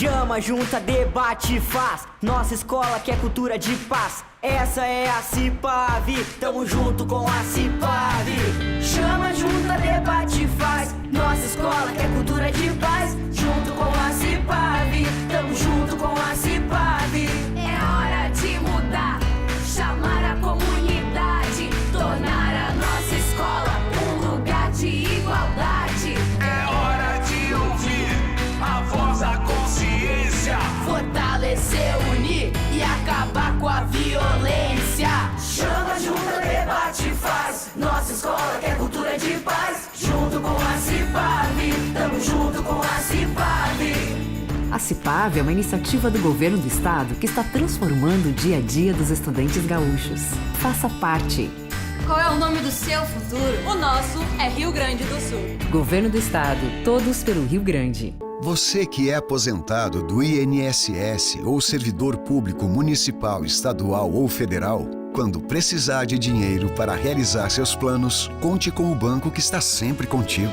Chama, junta, debate, faz. Nossa escola quer cultura de paz. Essa é a Cipav, tamo junto com a Cipav. Chama, junta, debate, faz. Nossa escola quer cultura de paz. Junto com a Cipav, tamo junto com a Cipav. É hora de mudar, chamar a comunidade, tornar a nossa escola um lugar de igualdade. É hora de ouvir a voz da consciência, Fortalecer, unir e acabar com a violência. Chama, junta, debate, faz. Nossa escola quer cultura de paz. Junto com a Cipav, tamo junto com a Cipav. A Cipav é uma iniciativa do governo do estado que está transformando o dia a dia dos estudantes gaúchos. Faça parte. Qual é o nome do seu futuro? O nosso é Rio Grande do Sul. Governo do estado, todos pelo Rio Grande. Você que é aposentado do INSS ou servidor público municipal, estadual ou federal, quando precisar de dinheiro para realizar seus planos, conte com o banco que está sempre contigo.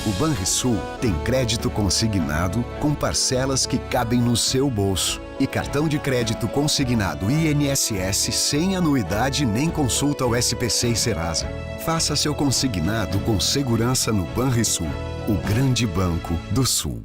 O Banrisul tem crédito consignado com parcelas que cabem no seu bolso e cartão de crédito consignado INSS sem anuidade nem consulta ao SPC e Serasa. Faça seu consignado com segurança no Banrisul, o grande banco do Sul.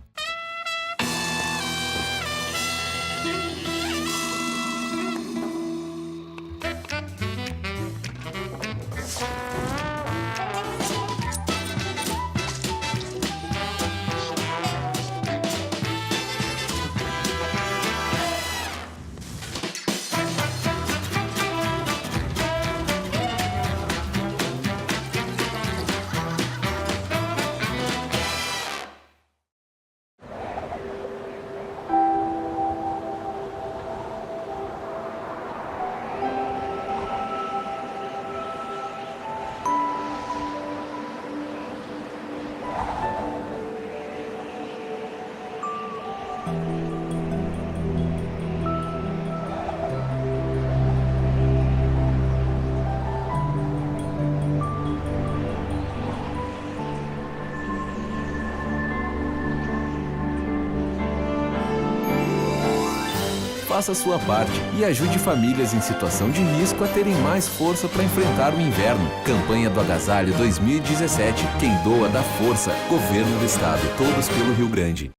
Faça a sua parte e ajude famílias em situação de risco a terem mais força para enfrentar o inverno. Campanha do Agasalho 2017. Quem doa dá força. Governo do Estado. Todos pelo Rio Grande.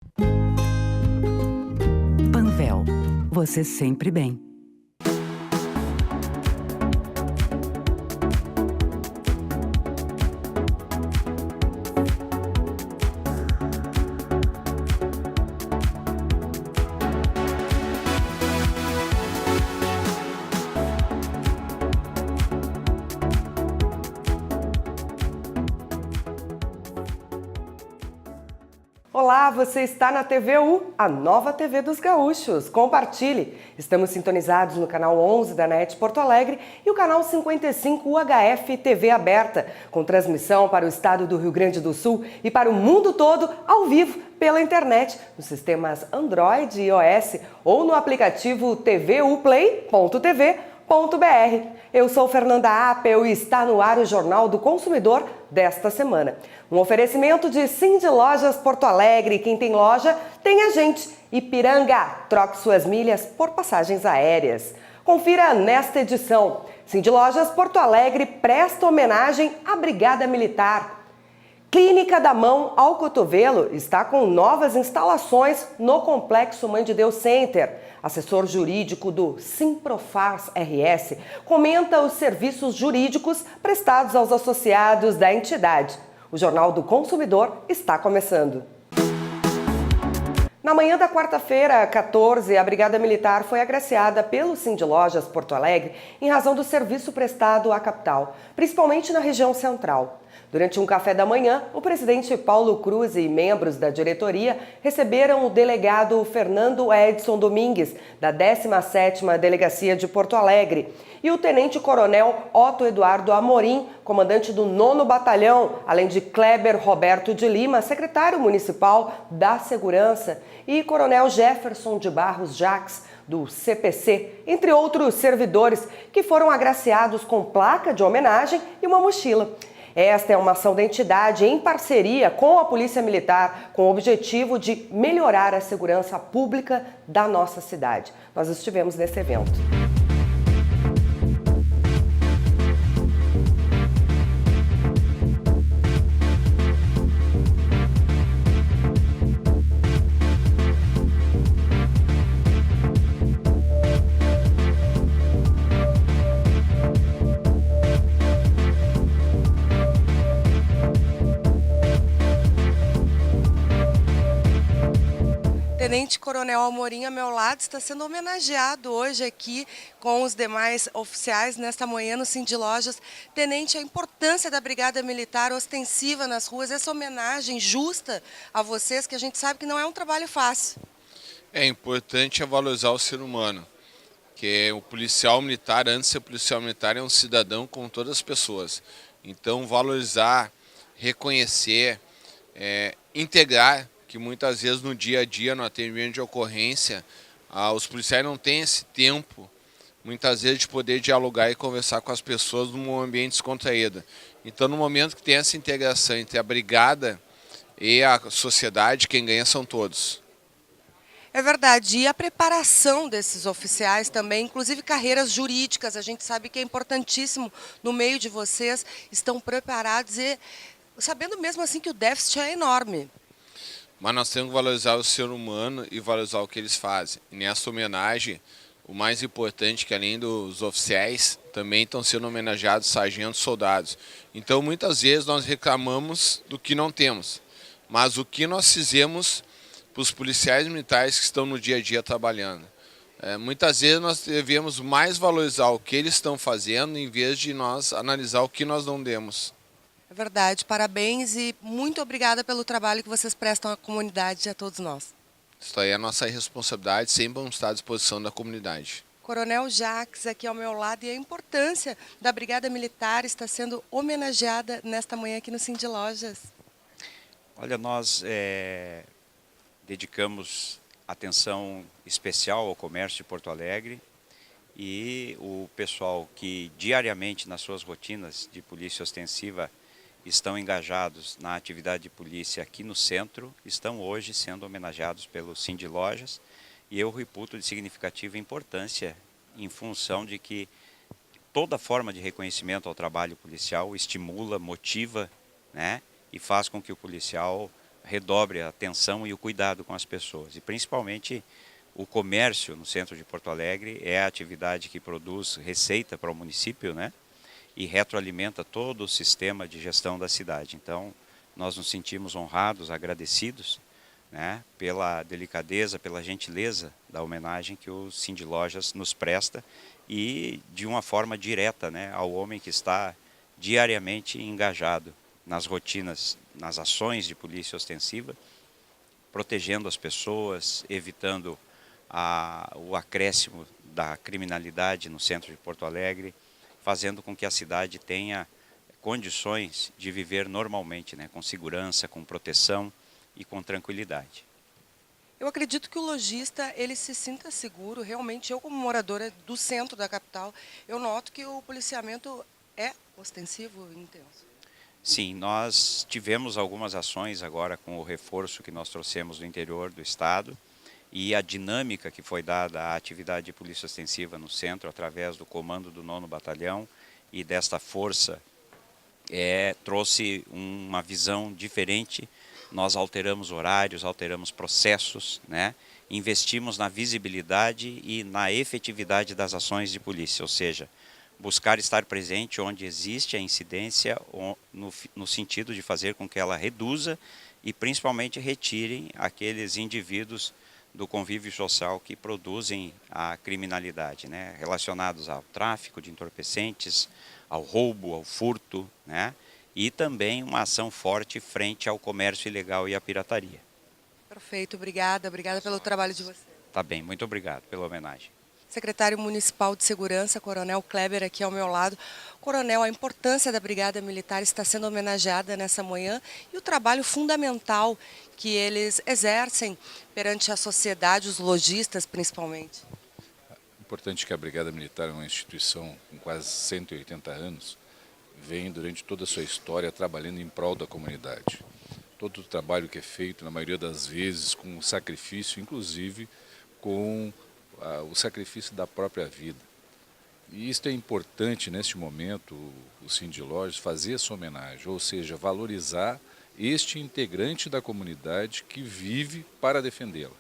Panvel, você sempre bem. Olá, você está na TVU, a nova TV dos gaúchos. Compartilhe! Estamos sintonizados no canal 11 da NET Porto Alegre e o canal 55 UHF TV aberta, com transmissão para o estado do Rio Grande do Sul e para o mundo todo, ao vivo, pela internet, nos sistemas Android e iOS ou no aplicativo tvuplay.tv.br. Eu sou Fernanda Apel e está no ar o Jornal do Consumidor desta semana. Um oferecimento de Cindy Lojas Porto Alegre. Quem tem loja, tem a gente. Ipiranga, troque suas milhas por passagens aéreas. Confira nesta edição. Cindy Lojas Porto Alegre presta homenagem à Brigada Militar. Clínica da Mão ao Cotovelo está com novas instalações no Complexo Mãe de Deus Center. Assessor jurídico do Simprofars RS comenta os serviços jurídicos prestados aos associados da entidade. O Jornal do Consumidor está começando. Na manhã da quarta-feira, 14, a Brigada Militar foi agraciada pelo Cindy Lojas Porto Alegre em razão do serviço prestado à capital, principalmente na região central. Durante um café da manhã, o presidente Paulo Cruz e membros da diretoria receberam o delegado Fernando Edson Domingues, da 17ª Delegacia de Porto Alegre, e o tenente-coronel Otto Eduardo Amorim, comandante do 9º Batalhão, além de Kleber Roberto de Lima, secretário municipal da Segurança, e coronel Jefferson de Barros Jacques, do CPC, entre outros servidores que foram agraciados com placa de homenagem e uma mochila. Esta é uma ação da entidade em parceria com a Polícia Militar, com o objetivo de melhorar a segurança pública da nossa cidade. Nós estivemos nesse evento. Tenente Coronel Amorim, ao meu lado, está sendo homenageado hoje aqui com os demais oficiais nesta manhã no Cindy Lojas. Tenente, a importância da Brigada Militar ostensiva nas ruas, essa homenagem justa a vocês, que a gente sabe que não é um trabalho fácil. É importante valorizar o ser humano, que o policial militar, antes de ser policial militar, é um cidadão como todas as pessoas. Então, valorizar, reconhecer, integrar, que muitas vezes no dia a dia, no atendimento de ocorrência, os policiais não têm esse tempo, muitas vezes, de poder dialogar e conversar com as pessoas num ambiente descontraído. Então, no momento que tem essa integração entre a brigada e a sociedade, quem ganha são todos. É verdade, e a preparação desses oficiais também, inclusive carreiras jurídicas, a gente sabe que é importantíssimo no meio de vocês, estão preparados e sabendo mesmo assim que o déficit é enorme. Mas nós temos que valorizar o ser humano e valorizar o que eles fazem. E nessa homenagem, o mais importante é que além dos oficiais, também estão sendo homenageados sargentos, soldados. Então muitas vezes nós reclamamos do que não temos, mas o que nós fizemos para os policiais militares que estão no dia a dia trabalhando. Muitas vezes nós devemos mais valorizar o que eles estão fazendo em vez de nós analisar o que nós não demos. É verdade, parabéns e muito obrigada pelo trabalho que vocês prestam à comunidade e a todos nós. Isso aí é a nossa responsabilidade, sempre vamos estar à disposição da comunidade. Coronel Jacques aqui ao meu lado e a importância da Brigada Militar está sendo homenageada nesta manhã aqui no Cindy Lojas. Olha, nós dedicamos atenção especial ao comércio de Porto Alegre e o pessoal que diariamente nas suas rotinas de polícia ostensiva estão engajados na atividade de polícia aqui no centro, estão hoje sendo homenageados pelo Cindy Lojas, e eu reputo de significativa importância em função de que toda forma de reconhecimento ao trabalho policial estimula, motiva, né, e faz com que o policial redobre a atenção e o cuidado com as pessoas. E principalmente o comércio no centro de Porto Alegre é a atividade que produz receita para o município, né? E retroalimenta todo o sistema de gestão da cidade. Então, nós nos sentimos honrados, agradecidos, né, pela delicadeza, pela gentileza da homenagem que o Cindy Lojas nos presta e de uma forma direta, né, ao homem que está diariamente engajado nas rotinas, nas ações de polícia ostensiva, protegendo as pessoas, evitando o acréscimo da criminalidade no centro de Porto Alegre, fazendo com que a cidade tenha condições de viver normalmente, né, com segurança, com proteção e com tranquilidade. Eu acredito que o lojista ele se sinta seguro. Realmente, eu como moradora do centro da capital, eu noto que o policiamento é ostensivo e intenso. Sim, nós tivemos algumas ações agora com o reforço que nós trouxemos do interior do estado e a dinâmica que foi dada à atividade de polícia ostensiva no centro através do comando do 9º Batalhão e desta força trouxe uma visão diferente. Nós alteramos horários, alteramos processos, né? Investimos na visibilidade e na efetividade das ações de polícia, ou seja, buscar estar presente onde existe a incidência no sentido de fazer com que ela reduza e principalmente retirem aqueles indivíduos do convívio social que produzem a criminalidade, né? Relacionados ao tráfico de entorpecentes, ao roubo, ao furto, né? E também uma ação forte frente ao comércio ilegal e à pirataria. Perfeito, obrigada pelo trabalho de você. Tá bem, muito obrigado pela homenagem. Secretário Municipal de Segurança, Coronel Kleber, aqui ao meu lado. Coronel, a importância da Brigada Militar está sendo homenageada nessa manhã e o trabalho fundamental que eles exercem perante a sociedade, os lojistas principalmente. É importante que a Brigada Militar é uma instituição com quase 180 anos, vem durante toda a sua história trabalhando em prol da comunidade. Todo o trabalho que é feito, na maioria das vezes, com sacrifício, inclusive com o sacrifício da própria vida. E isto é importante neste momento, o Cindy Lojas, fazer essa homenagem, ou seja, valorizar este integrante da comunidade que vive para defendê-la.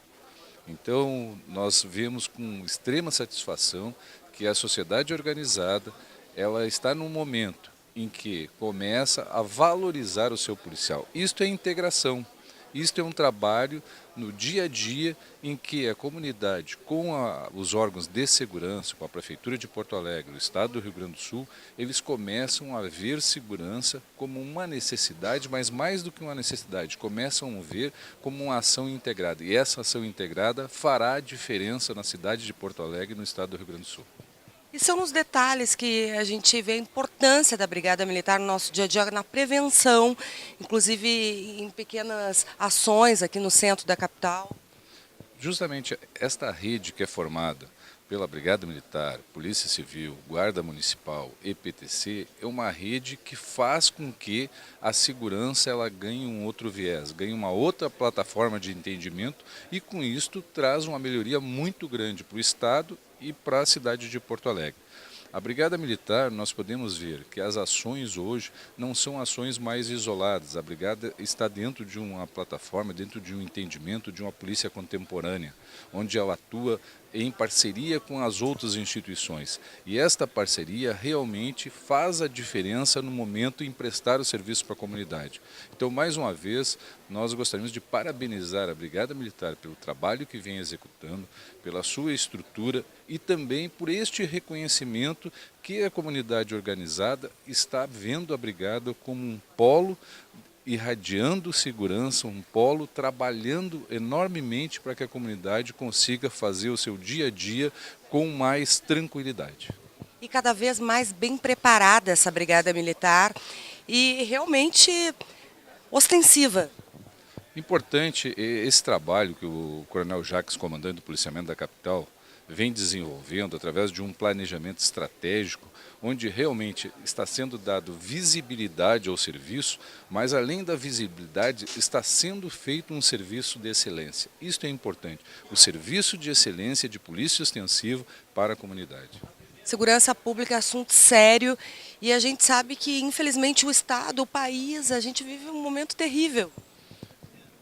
Então, nós vemos com extrema satisfação que a sociedade organizada ela está num momento em que começa a valorizar o seu policial. Isto é integração, isto é um trabalho no dia a dia em que a comunidade, com os órgãos de segurança, com a Prefeitura de Porto Alegre, o Estado do Rio Grande do Sul, eles começam a ver segurança como uma necessidade, mas mais do que uma necessidade, começam a ver como uma ação integrada. E essa ação integrada fará a diferença na cidade de Porto Alegre e no Estado do Rio Grande do Sul. E são nos detalhes que a gente vê a importância da Brigada Militar no nosso dia a dia, na prevenção, inclusive em pequenas ações aqui no centro da capital. Justamente esta rede que é formada pela Brigada Militar, Polícia Civil, Guarda Municipal, EPTC, é uma rede que faz com que a segurança ela ganhe um outro viés, ganhe uma outra plataforma de entendimento e com isto traz uma melhoria muito grande para o Estado e para a cidade de Porto Alegre. A Brigada Militar, nós podemos ver que as ações hoje não são ações mais isoladas. A Brigada está dentro de uma plataforma, dentro de um entendimento de uma polícia contemporânea, onde ela atua em parceria com as outras instituições. E esta parceria realmente faz a diferença no momento em prestar o serviço para a comunidade. Então, mais uma vez, nós gostaríamos de parabenizar a Brigada Militar pelo trabalho que vem executando, pela sua estrutura e também por este reconhecimento que a comunidade organizada está vendo a Brigada como um polo irradiando segurança, um polo trabalhando enormemente para que a comunidade consiga fazer o seu dia a dia com mais tranquilidade. E cada vez mais bem preparada essa Brigada Militar e realmente ostensiva. Importante esse trabalho que o Coronel Jacques, comandante do policiamento da capital, vem desenvolvendo através de um planejamento estratégico, onde realmente está sendo dado visibilidade ao serviço, mas além da visibilidade está sendo feito um serviço de excelência. Isto é importante, o serviço de excelência de polícia ostensiva para a comunidade. Segurança pública é assunto sério e a gente sabe que, infelizmente, o Estado, o país, a gente vive um momento terrível.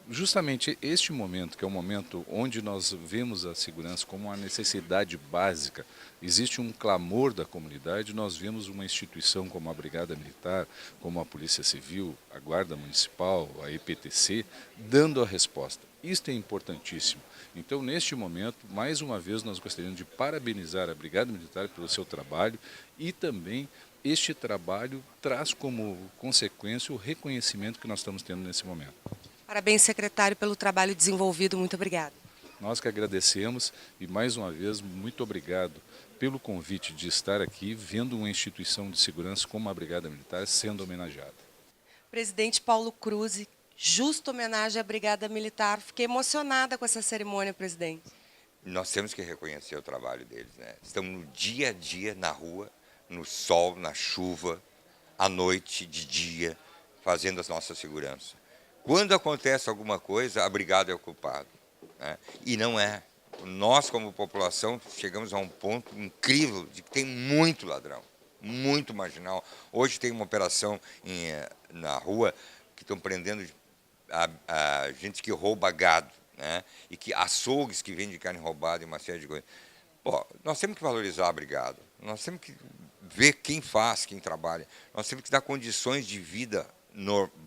Justamente este momento, que é o momento onde nós vemos a segurança como uma necessidade básica, existe um clamor da comunidade, nós vemos uma instituição como a Brigada Militar, como a Polícia Civil, a Guarda Municipal, a EPTC, dando a resposta. Isto é importantíssimo. Então, neste momento, mais uma vez, nós gostaríamos de parabenizar a Brigada Militar pelo seu trabalho e também este trabalho traz como consequência o reconhecimento que nós estamos tendo nesse momento. Parabéns, secretário, pelo trabalho desenvolvido. Muito obrigada. Nós que agradecemos e, mais uma vez, muito obrigado pelo convite de estar aqui vendo uma instituição de segurança como a Brigada Militar sendo homenageada. Presidente Paulo Cruz, justa homenagem à Brigada Militar. Fiquei emocionada com essa cerimônia, presidente. Nós temos que reconhecer o trabalho deles, né? Estamos no dia a dia, na rua, no sol, na chuva, à noite, de dia, fazendo a nossa segurança. Quando acontece alguma coisa, a brigada é o culpado, né? E não é. Nós, como população, chegamos a um ponto incrível de que tem muito ladrão, muito marginal. Hoje tem uma operação na rua que estão prendendo a gente que rouba gado, né? E que açougues que vendem carne roubada e uma série de coisas. Pô, nós temos que valorizar a brigada, nós temos que ver quem faz, quem trabalha, nós temos que dar condições de vida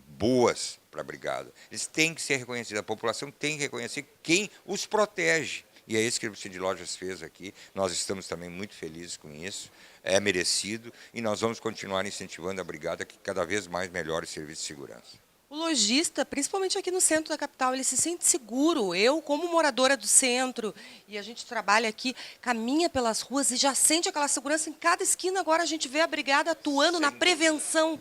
boas para a brigada. Eles têm que ser reconhecidos, a população tem que reconhecer quem os protege. E é isso que o Cindy Lojas fez aqui. Nós estamos também muito felizes com isso. É merecido e nós vamos continuar incentivando a brigada que cada vez mais melhore o serviço de segurança. O lojista, principalmente aqui no centro da capital, ele se sente seguro. Eu, como moradora do centro, e a gente trabalha aqui, caminha pelas ruas e já sente aquela segurança em cada esquina. Agora a gente vê a brigada atuando na prevenção. O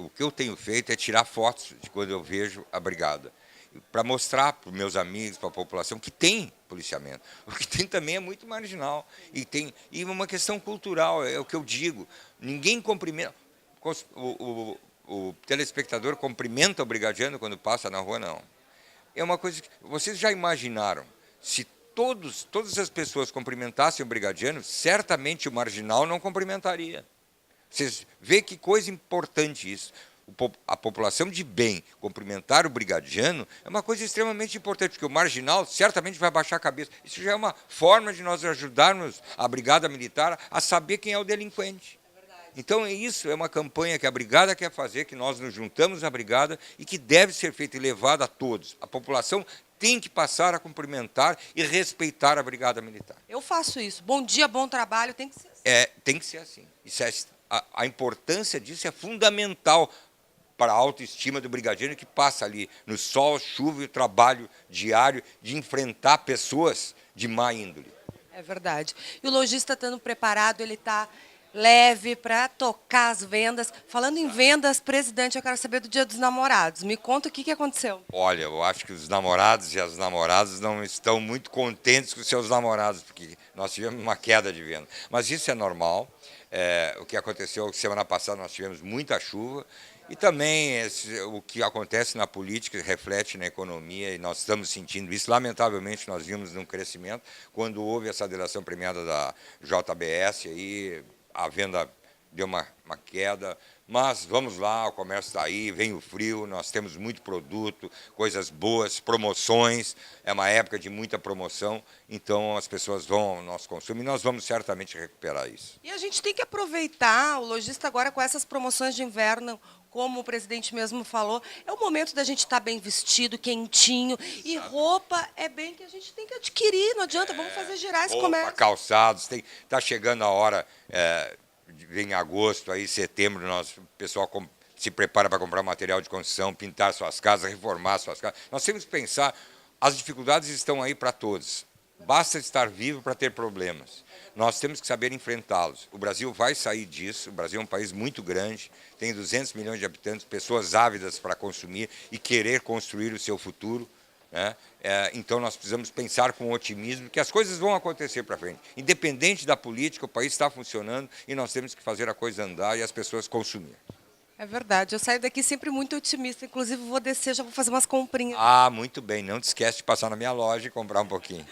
que eu tenho feito é tirar fotos de quando eu vejo a brigada. para mostrar para os meus amigos, para a população, que tem policiamento. O que tem também é muito marginal. E uma questão cultural, é o que eu digo. Ninguém cumprimenta... O telespectador cumprimenta o brigadiano quando passa na rua, não. É uma coisa que... Vocês já imaginaram, se todas as pessoas cumprimentassem o brigadiano, certamente o marginal não cumprimentaria. Vocês veem que coisa importante isso. A população de bem cumprimentar o brigadiano é uma coisa extremamente importante, porque o marginal certamente vai baixar a cabeça. Isso já é uma forma de nós ajudarmos a Brigada Militar a saber quem é o delinquente. Então, isso é uma campanha que a Brigada quer fazer, que nós nos juntamos à Brigada e que deve ser feita e levada a todos. A população tem que passar a cumprimentar e respeitar a Brigada Militar. Eu faço isso. Bom dia, bom trabalho, tem que ser assim. Tem que ser assim. A importância disso é fundamental para a autoestima do brigadiano que passa ali no sol, chuva e o trabalho diário de enfrentar pessoas de má índole. É verdade. E o lojista estando preparado, ele está leve para tocar as vendas. Falando em vendas, presidente, eu quero saber do Dia dos Namorados. Me conta o que aconteceu. Olha, eu acho que os namorados e as namoradas não estão muito contentes com seus namorados, porque nós tivemos uma queda de venda. Mas isso é normal. O que aconteceu semana passada, nós tivemos muita chuva. E também o que acontece na política reflete na economia e nós estamos sentindo isso. Lamentavelmente, nós vimos um crescimento. Quando houve essa delação premiada da JBS, aí a venda deu uma queda. Mas vamos lá, o comércio está aí, vem o frio, nós temos muito produto, coisas boas, promoções. É uma época de muita promoção, então as pessoas vão ao nosso consumo e nós vamos certamente recuperar isso. E a gente tem que aproveitar o lojista agora com essas promoções de inverno. Como o presidente mesmo falou, é o momento da gente estar bem vestido, quentinho. E roupa é bem que a gente tem que adquirir, não adianta, vamos fazer girar esse comércio. Calçados, está chegando a hora, em agosto, aí setembro, o pessoal se prepara para comprar material de construção, pintar suas casas, reformar suas casas. Nós temos que pensar, as dificuldades estão aí para todos. Basta estar vivo para ter problemas. Nós temos que saber enfrentá-los. O Brasil vai sair disso. O Brasil é um país muito grande, tem 200 milhões de habitantes, pessoas ávidas para consumir e querer construir o seu futuro, né? Então nós precisamos pensar com otimismo que as coisas vão acontecer para frente. Independente da política, o país está funcionando e nós temos que fazer a coisa andar e as pessoas consumir. É verdade, eu saio daqui sempre muito otimista, inclusive vou descer, já vou fazer umas comprinhas. Ah, muito bem, não te esquece de passar na minha loja e comprar um pouquinho.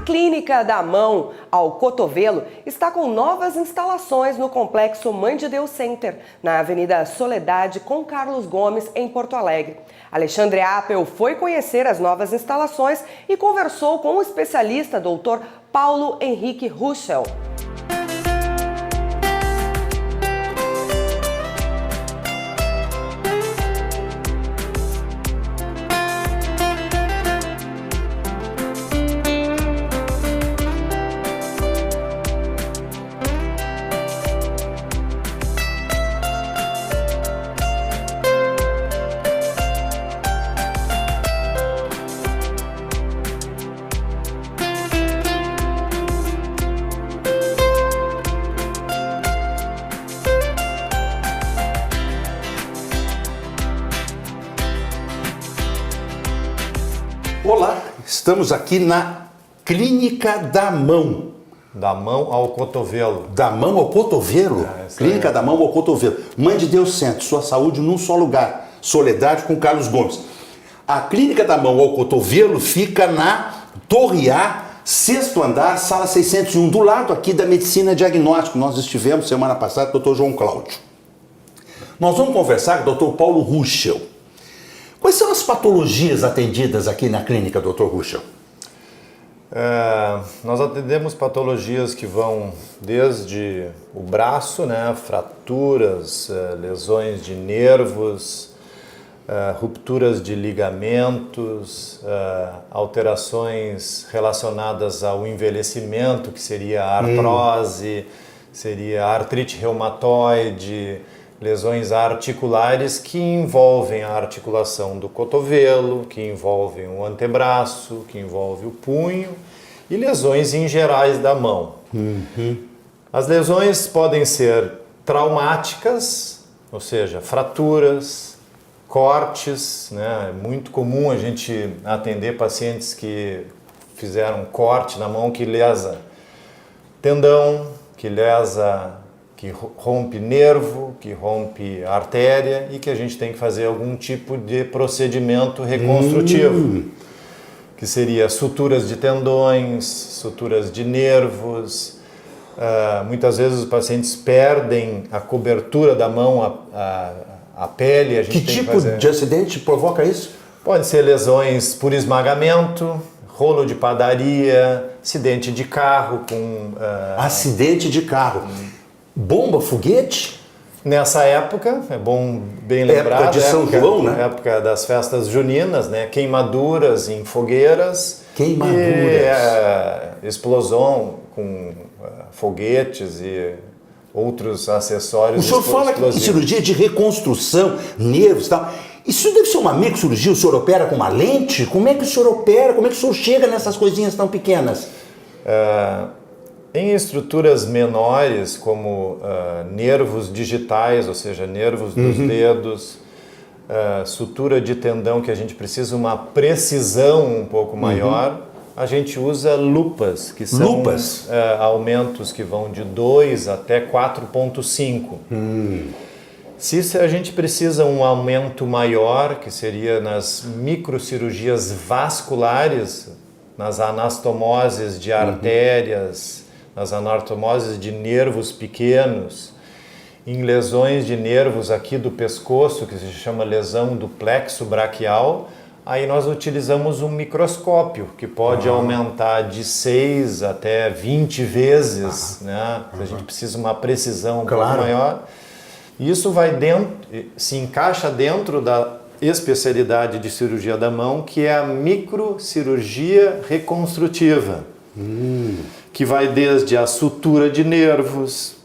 Clínica da Mão ao Cotovelo está com novas instalações no Complexo Mãe de Deus Center, na Avenida Soledade com Carlos Gomes, em Porto Alegre. Alexandre Appel foi conhecer as novas instalações e conversou com o especialista Dr. Paulo Henrique Ruschel. Olá, estamos aqui na Clínica da Mão. Da mão ao cotovelo. Da mão ao cotovelo? Clínica da Mão ao Cotovelo. Mãe de Deus Centro, sua saúde num só lugar. Soledade com Carlos Gomes. A Clínica da Mão ao Cotovelo fica na Torre A, 6º andar, sala 601, do lado aqui da Medicina Diagnóstico. Nós estivemos semana passada com o Dr. João Cláudio. Nós vamos conversar com o Dr. Paulo Ruschel. Quais são as patologias atendidas aqui na clínica, Dr. Ruschel? Nós atendemos patologias que vão desde o braço, né, fraturas, lesões de nervos, rupturas de ligamentos, alterações relacionadas ao envelhecimento, que seria a artrose, seria a artrite reumatoide, lesões articulares que envolvem a articulação do cotovelo, que envolvem o antebraço, que envolvem o punho e lesões em gerais da mão. As lesões podem ser traumáticas, ou seja, fraturas, cortes, né? É muito comum a gente atender pacientes que fizeram corte na mão que lesa tendão, que rompe nervo, que rompe artéria e que a gente tem que fazer algum tipo de procedimento reconstrutivo, que seria suturas de tendões, suturas de nervos. Muitas vezes os pacientes perdem a cobertura da mão, a pele. A gente que tipo de acidente provoca isso? Pode ser lesões por esmagamento, rolo de padaria, acidente de carro com... Acidente de carro. Bomba, foguete? Nessa época, é bom bem lembrar, época de São João, né? Época das festas juninas, né? Queimaduras em fogueiras. Explosão com foguetes e outros acessórios. O senhor fala que cirurgia de reconstrução, nervos e tal. Isso deve ser uma microcirurgia? O senhor opera com uma lente? Como é que o senhor opera? Como é que o senhor chega nessas coisinhas tão pequenas? Em estruturas menores, como nervos digitais, ou seja, nervos dos dedos, sutura de tendão, que a gente precisa uma precisão um pouco maior, a gente usa lupas, que são aumentos que vão de 2 até 4,5. Se a gente precisa um aumento maior, que seria nas microcirurgias vasculares, nas anastomoses de artérias, nas anastomoses de nervos pequenos, em lesões de nervos aqui do pescoço, que se chama lesão do plexo braquial, aí nós utilizamos um microscópio, que pode aumentar de 6 até 20 vezes, né? Se a gente precisa uma precisão um pouco maior. Isso se encaixa dentro da especialidade de cirurgia da mão, que é a microcirurgia reconstrutiva, que vai desde a sutura de nervos,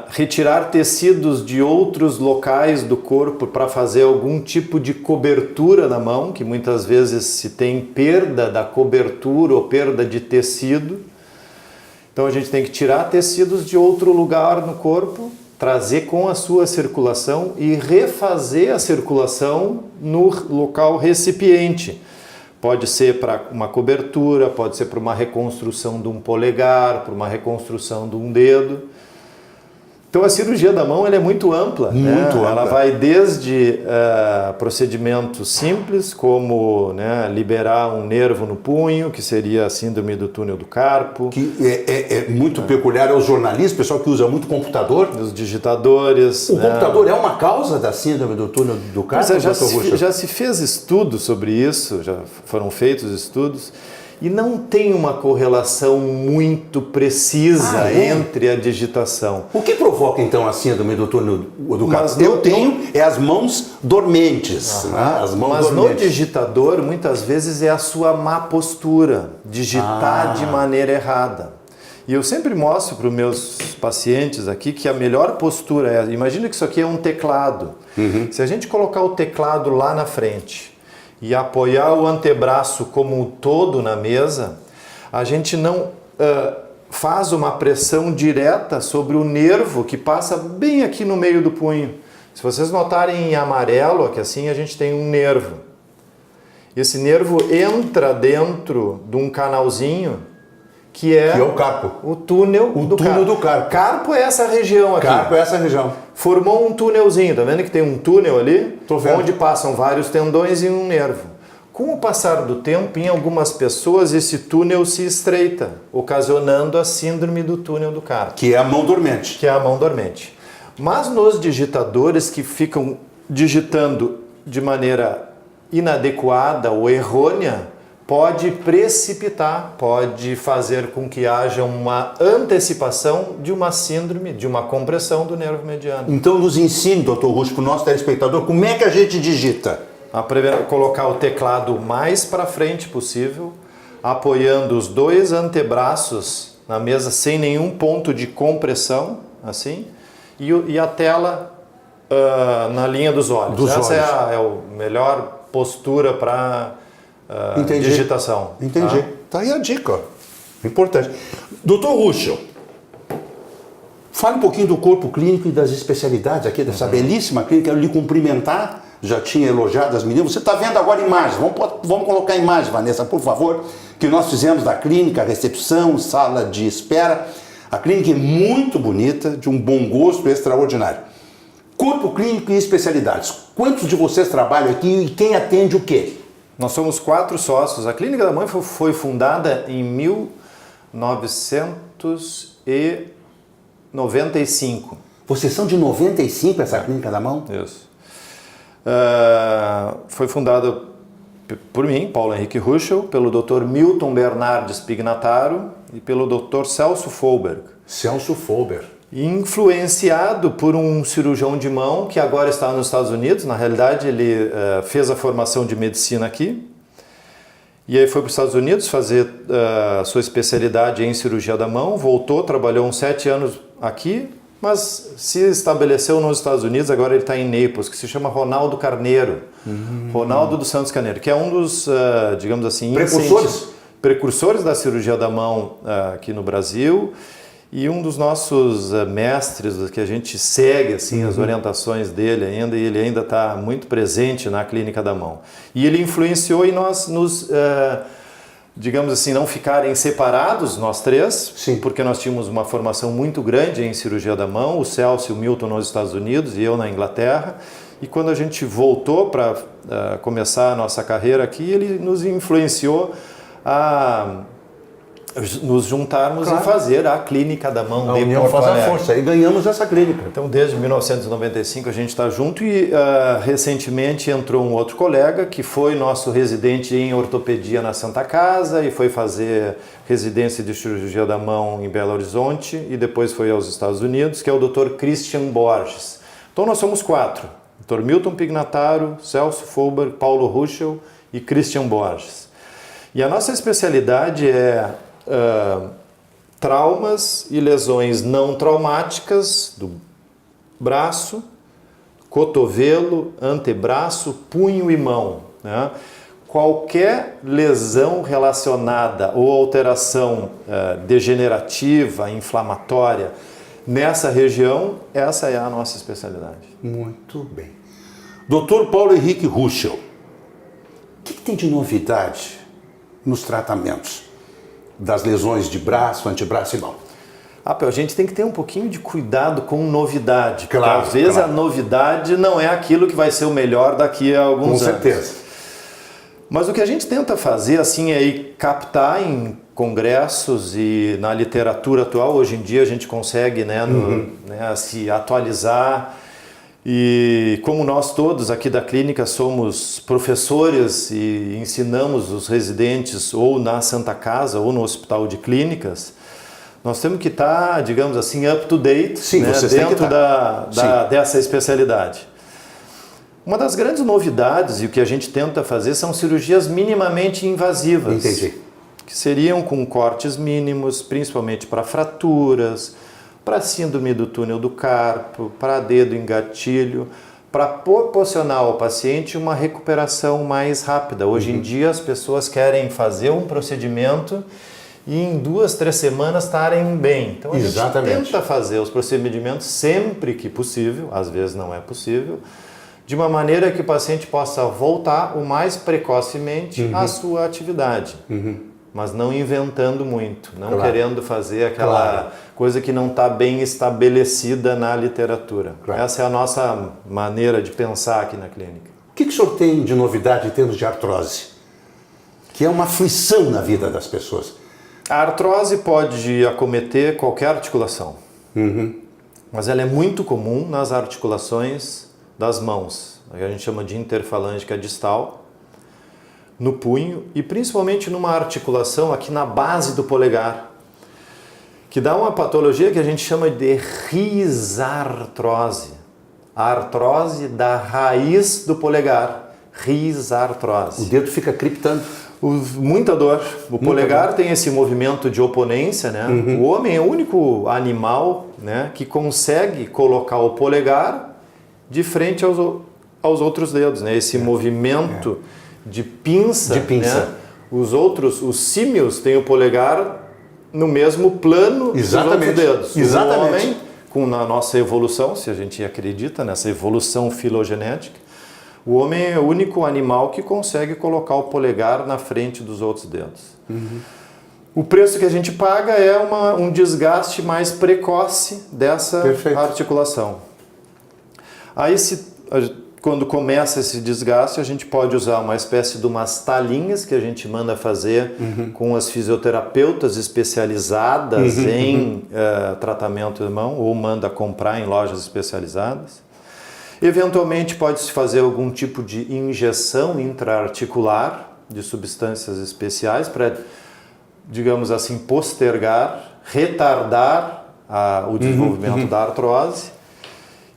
retirar tecidos de outros locais do corpo para fazer algum tipo de cobertura na mão, que muitas vezes se tem perda da cobertura ou perda de tecido. Então a gente tem que tirar tecidos de outro lugar no corpo, trazer com a sua circulação e refazer a circulação no local recipiente. Pode ser para uma cobertura, pode ser para uma reconstrução de um polegar, para uma reconstrução de um dedo. Então a cirurgia da mão ela é muito ampla. Ela vai desde procedimentos simples, como liberar um nervo no punho, que seria a síndrome do túnel do carpo. Que é muito peculiar aos jornalistas, pessoal que usa muito computador. Os digitadores. O computador é uma causa da síndrome do túnel do carpo? Já se fez estudos sobre isso, já foram feitos estudos. E não tem uma correlação muito precisa entre a digitação. O que provoca então a síndrome do túnel do carpo? Eu tenho as mãos dormentes. As mãos Mas dormentes. No digitador, muitas vezes, é a sua má postura, digitar de maneira errada. E eu sempre mostro para os meus pacientes aqui que a melhor postura é... Imagina que isso aqui é um teclado. Se a gente colocar o teclado lá na frente e apoiar o antebraço como um todo na mesa, a gente não faz uma pressão direta sobre o nervo que passa bem aqui no meio do punho. Se vocês notarem em amarelo, aqui assim a gente tem um nervo. Esse nervo entra dentro de um canalzinho que é o carpo. O túnel do carpo. Carpo é essa região aqui. Carpo é essa região. Formou um túnelzinho, tá vendo que tem um túnel ali? Onde passam vários tendões e um nervo. Com o passar do tempo, em algumas pessoas, esse túnel se estreita, ocasionando a síndrome do túnel do carpo. Que é a mão dormente. Que é a mão dormente. Mas nos digitadores que ficam digitando de maneira inadequada ou errônea, pode precipitar, pode fazer com que haja uma antecipação de uma síndrome, de uma compressão do nervo mediano. Então nos ensine, Dr. Russo, para o nosso telespectador, como é que a gente digita? Colocar o teclado o mais para frente possível, apoiando os dois antebraços na mesa sem nenhum ponto de compressão, assim, e a tela na linha dos olhos. Essa é a melhor postura para digitação. Entendi. Tá aí a dica, ó. Importante. Doutor Ruschel, fale um pouquinho do corpo clínico e das especialidades aqui dessa belíssima clínica. Quero lhe cumprimentar, já tinha elogiado as meninas. Você está vendo agora imagens, vamos colocar imagem, Vanessa, por favor, que nós fizemos da clínica, recepção, sala de espera. A clínica é muito bonita, de um bom gosto extraordinário. Corpo clínico e especialidades. Quantos de vocês trabalham aqui e quem atende o quê? Nós somos 4 sócios. A Clínica da Mãe foi fundada em 1995. Vocês são de 95, essa Clínica da Mão? Isso. Foi fundada por mim, Paulo Henrique Ruschel, pelo Dr. Milton Bernardes Pignataro e pelo Dr. Celso Folberg. Celso Folberg. Influenciado por um cirurgião de mão que agora está nos Estados Unidos. Na realidade, ele fez a formação de medicina aqui e aí foi para os Estados Unidos fazer a sua especialidade em cirurgia da mão, voltou, trabalhou uns 7 anos aqui, mas se estabeleceu nos Estados Unidos. Agora ele está em Naples, que se chama Ronaldo Carneiro, Ronaldo dos Santos Carneiro, que é um dos, digamos assim, precursores da cirurgia da mão aqui no Brasil. E um dos nossos mestres, que a gente segue assim, as orientações dele ainda, e ele ainda está muito presente na Clínica da Mão. E ele influenciou em nós nos, digamos assim, não ficarem separados, nós 3, porque nós tínhamos uma formação muito grande em cirurgia da mão, o Celso e o Milton nos Estados Unidos e eu na Inglaterra. E quando a gente voltou para começar a nossa carreira aqui, ele nos influenciou a nos juntarmos e fazer a Clínica da Mão de Porto Alegre. Faz a força e ganhamos essa clínica. Então, desde 1995 a gente está junto e recentemente entrou um outro colega que foi nosso residente em ortopedia na Santa Casa e foi fazer residência de cirurgia da mão em Belo Horizonte e depois foi aos Estados Unidos, que é o Dr. Christian Borges. Então, nós somos 4. Dr. Milton Pignataro, Celso Folberg, Paulo Ruschel e Christian Borges. E a nossa especialidade é traumas e lesões não traumáticas do braço, cotovelo, antebraço, punho e mão, né? Qualquer lesão relacionada ou alteração degenerativa, inflamatória nessa região, essa é a nossa especialidade. Muito bem. Dr. Paulo Henrique Ruschel, o que tem de novidade nos tratamentos das lesões de braço, antebraço e mão? A gente tem que ter um pouquinho de cuidado com novidade. Claro, às vezes a novidade não é aquilo que vai ser o melhor daqui a alguns anos. Com certeza. Mas o que a gente tenta fazer assim é captar em congressos e na literatura atual. Hoje em dia a gente consegue se atualizar. E como nós todos aqui da clínica somos professores e ensinamos os residentes ou na Santa Casa ou no Hospital de Clínicas, nós temos que estar, digamos assim, up to date dentro dessa especialidade. Uma das grandes novidades e o que a gente tenta fazer são cirurgias minimamente invasivas. Entendi. Que seriam com cortes mínimos, principalmente para fraturas, para síndrome do túnel do carpo, para dedo em gatilho, para proporcionar ao paciente uma recuperação mais rápida. Hoje em dia as pessoas querem fazer um procedimento e em 2, 3 semanas estarem bem. Então a gente tenta fazer os procedimentos sempre que possível, às vezes não é possível, de uma maneira que o paciente possa voltar o mais precocemente à sua atividade. Mas não inventando muito, não querendo fazer aquela coisa que não está bem estabelecida na literatura. Essa é a nossa maneira de pensar aqui na clínica. O que o senhor tem de novidade em termos de artrose? Que é uma aflição na vida das pessoas. A artrose pode acometer qualquer articulação, mas ela é muito comum nas articulações das mãos, a gente chama de interfalângica distal, no punho e principalmente numa articulação aqui na base do polegar, que dá uma patologia que a gente chama de risartrose. A artrose da raiz do polegar, risartrose. O dedo fica criptando. Muita dor. O polegar tem esse movimento de oponência, né? O homem é o único animal, né, que consegue colocar o polegar de frente aos outros dedos, né? Esse movimento de pinça. Né? Os símios têm o polegar no mesmo plano dos outros dedos. Exatamente. O homem, na nossa evolução, se a gente acredita nessa evolução filogenética, o homem é o único animal que consegue colocar o polegar na frente dos outros dedos. O preço que a gente paga é um desgaste mais precoce dessa articulação. Aí, quando começa esse desgaste, a gente pode usar uma espécie de umas talinhas que a gente manda fazer com as fisioterapeutas especializadas em tratamento de mão, ou manda comprar em lojas especializadas. Eventualmente pode-se fazer algum tipo de injeção intraarticular de substâncias especiais para, digamos assim, postergar, retardar o desenvolvimento da artrose.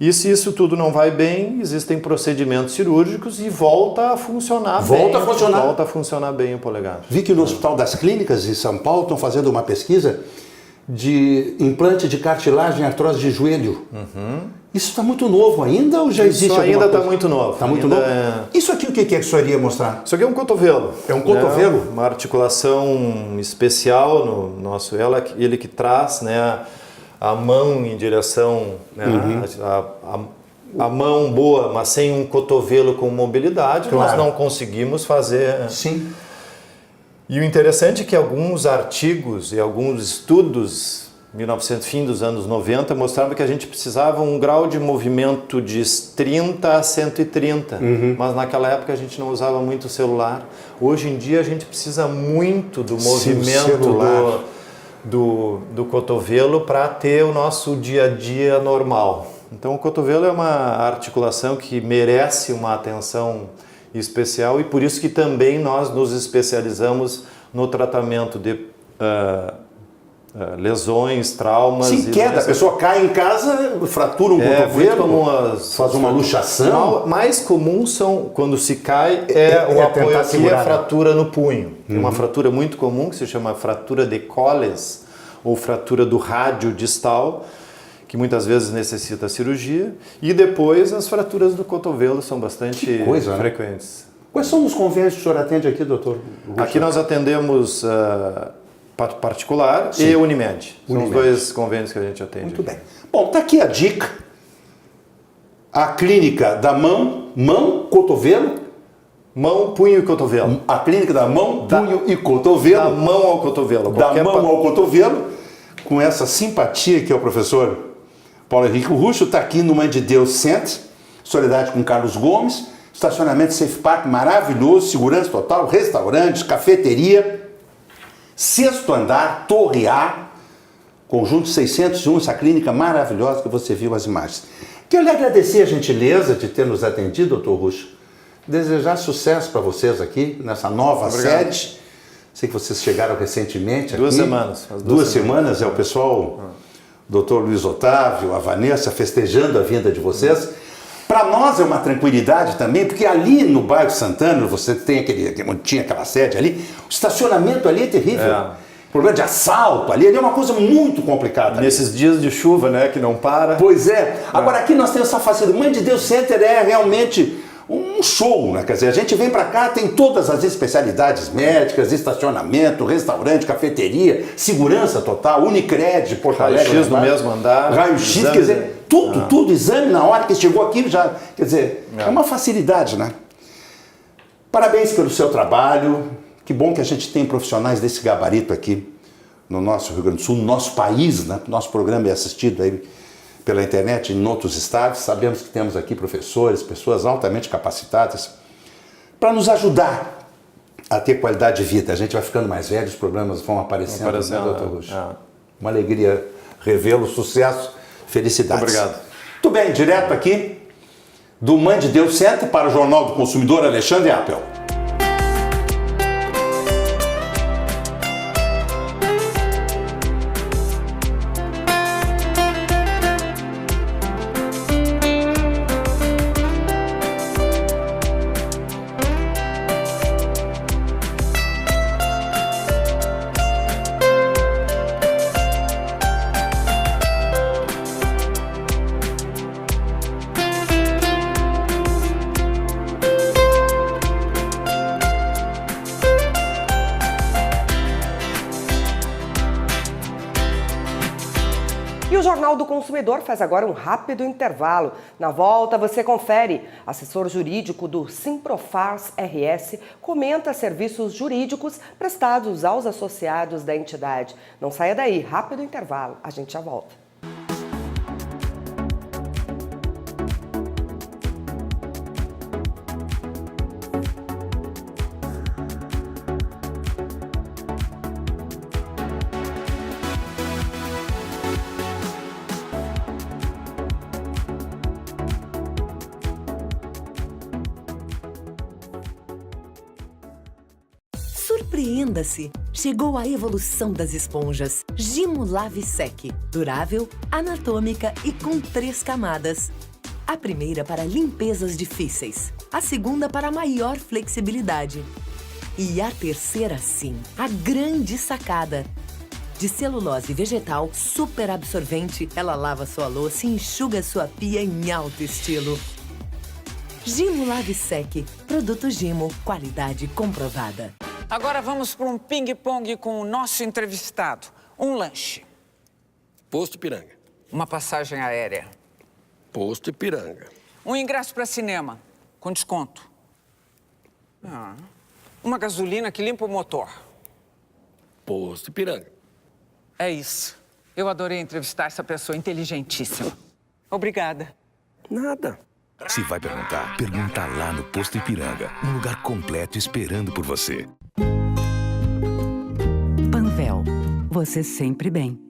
E se isso tudo não vai bem, existem procedimentos cirúrgicos e volta a funcionar bem. Volta a funcionar bem o polegar. Vi que no Hospital das Clínicas em São Paulo estão fazendo uma pesquisa de implante de cartilagem e artrose de joelho. Isso está muito novo ainda ou já existe alguma coisa? Ainda está muito novo. Está muito novo? Isso aqui o que é que isso iria mostrar? Isso aqui é um cotovelo. É um cotovelo? Uma articulação especial no nosso... Ele que traz, né, a mão em direção... Né, a mão boa, mas sem um cotovelo com mobilidade, nós não conseguimos fazer... Sim. E o interessante é que alguns artigos e alguns estudos, fim dos anos 90, mostravam que a gente precisava um grau de movimento de 30 a 130, mas naquela época a gente não usava muito o celular. Hoje em dia a gente precisa muito do movimento do cotovelo para ter o nosso dia a dia normal. Então o cotovelo é uma articulação que merece uma atenção especial e por isso que também nós nos especializamos no tratamento de lesões, traumas. Sim, queda. A pessoa cai em casa, fratura um cotovelo, faz uma luxação. Mais comum são, quando se cai, o apoio aqui e a fratura no punho. Tem uma fratura muito comum que se chama fratura de Colles ou fratura do rádio distal, que muitas vezes necessita cirurgia, e depois as fraturas do cotovelo são bastante frequentes. Quais são os convênios que o senhor atende aqui, doutor? Aqui nós atendemos particular e Unimed. São os dois convênios que a gente atende. Muito bem. Bom, está aqui a dica. A clínica da mão, cotovelo. Mão, punho e cotovelo. A clínica da mão, punho e cotovelo. Da mão ao cotovelo. Da mão ao cotovelo. Com essa simpatia que é o professor Paulo Henrique Russo, está aqui no Mãe de Deus Center, solidariedade com Carlos Gomes, estacionamento Safe Park maravilhoso, segurança total, restaurantes, cafeteria, 6º andar, Torre A, conjunto 601, essa clínica maravilhosa que você viu as imagens. Quero lhe agradecer a gentileza de ter nos atendido, doutor Russo, desejar sucesso para vocês aqui nessa nova sede. Sei que vocês chegaram recentemente aqui. 2 semanas. Duas semanas é o pessoal, doutor Luiz Otávio, a Vanessa, festejando a vinda de vocês. Para nós é uma tranquilidade também, porque ali no bairro Santana, você tem tinha aquela sede ali, o estacionamento ali é terrível. Problema de assalto ali é uma coisa muito complicada. Nesses dias de chuva, né, que não para. Pois é. Agora aqui nós temos essa facilidade. Mãe de Deus Center é realmente um show, né? Quer dizer, a gente vem para cá, tem todas as especialidades médicas, estacionamento, restaurante, cafeteria, segurança total, Unicred, Porto Alegre. Raio-X no mesmo andar. Raio-X, quer dizer, tudo, exame na hora que chegou aqui já, quer dizer, é uma facilidade, né? Parabéns pelo seu trabalho, que bom que a gente tem profissionais desse gabarito aqui no nosso Rio Grande do Sul, no nosso país, né? Nosso programa é assistido aí pela internet em outros estados. Sabemos que temos aqui professores, pessoas altamente capacitadas para nos ajudar a ter qualidade de vida. A gente vai ficando mais velho, os problemas vão aparecendo, né, doutor Russo? Uma alegria revê-lo, sucesso, felicidades. Obrigado. Muito bem, direto aqui do Mãe de Deus Center para o Jornal do Consumidor, Alexandre Appel. E o Jornal do Consumidor faz agora um rápido intervalo. Na volta você confere. Assessor jurídico do Simprofars RS comenta serviços jurídicos prestados aos associados da entidade. Não saia daí, rápido intervalo. A gente já volta. Surpreenda-se! Chegou a evolução das esponjas. Gimo Lave Sec. Durável, anatômica e com 3 camadas. A primeira para limpezas difíceis. A segunda para maior flexibilidade. E a terceira, sim, a grande sacada. De celulose vegetal super absorvente, ela lava sua louça e enxuga sua pia em alto estilo. Gimo Lave Sec. Produto Gimo. Qualidade comprovada. Agora vamos para um ping-pong com o nosso entrevistado. Um lanche. Posto Ipiranga. Uma passagem aérea. Posto Ipiranga. Um ingresso para cinema, com desconto. Uma gasolina que limpa o motor. Posto Ipiranga. É isso. Eu adorei entrevistar essa pessoa inteligentíssima. Obrigada. Nada. Se vai perguntar, pergunta lá no Posto Ipiranga. Um lugar completo esperando por você. Panvel. Você sempre bem.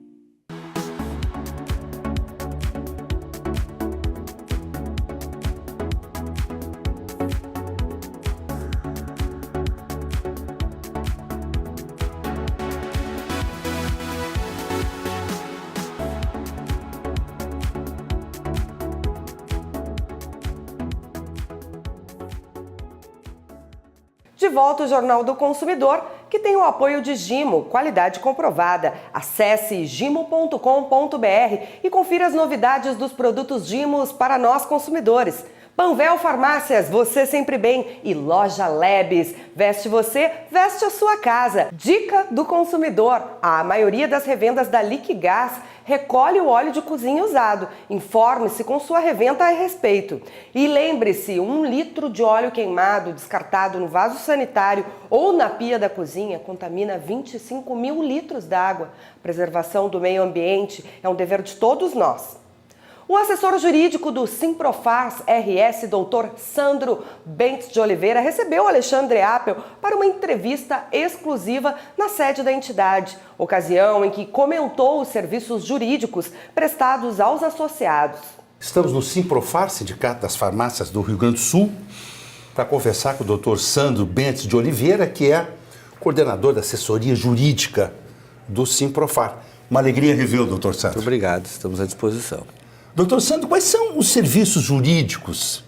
De volta o Jornal do Consumidor, que tem o apoio de Gimo, qualidade comprovada. Acesse gimo.com.br e confira as novidades dos produtos Gimos para nós consumidores. Panvel Farmácias, você sempre bem. E Loja Lebes, veste você, veste a sua casa. Dica do consumidor, a maioria das revendas da Liquigás recolhe o óleo de cozinha usado. Informe-se com sua revenda a respeito. E lembre-se, 1 litro de óleo queimado descartado no vaso sanitário ou na pia da cozinha contamina 25 mil litros d'água. Preservação do meio ambiente é um dever de todos nós. O assessor jurídico do Simprofars RS, Dr. Sandro Bentes de Oliveira, recebeu Alexandre Appel para uma entrevista exclusiva na sede da entidade, ocasião em que comentou os serviços jurídicos prestados aos associados. Estamos no Simprofar, Sindicato das Farmácias do Rio Grande do Sul, para conversar com o Dr. Sandro Bentes de Oliveira, que é coordenador da assessoria jurídica do Simprofar. Uma alegria revê-lo, Dr. Sandro. Muito obrigado, estamos à disposição. Doutor Sandro, quais são os serviços jurídicos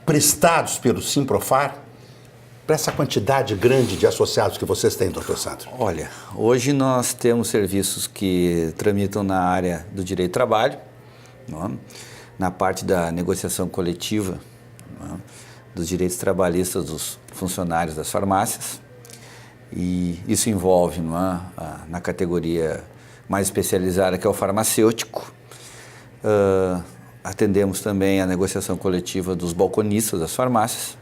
prestados pelo Simprofar para essa quantidade grande de associados que vocês têm, doutor Sandro? Olha, hoje nós temos serviços que tramitam na área do direito do trabalho, não é? Na parte da negociação coletiva, não é? Dos direitos trabalhistas dos funcionários das farmácias, e isso envolve, não é? Na categoria mais especializada, que é o farmacêutico. Atendemos também a negociação coletiva dos balconistas das farmácias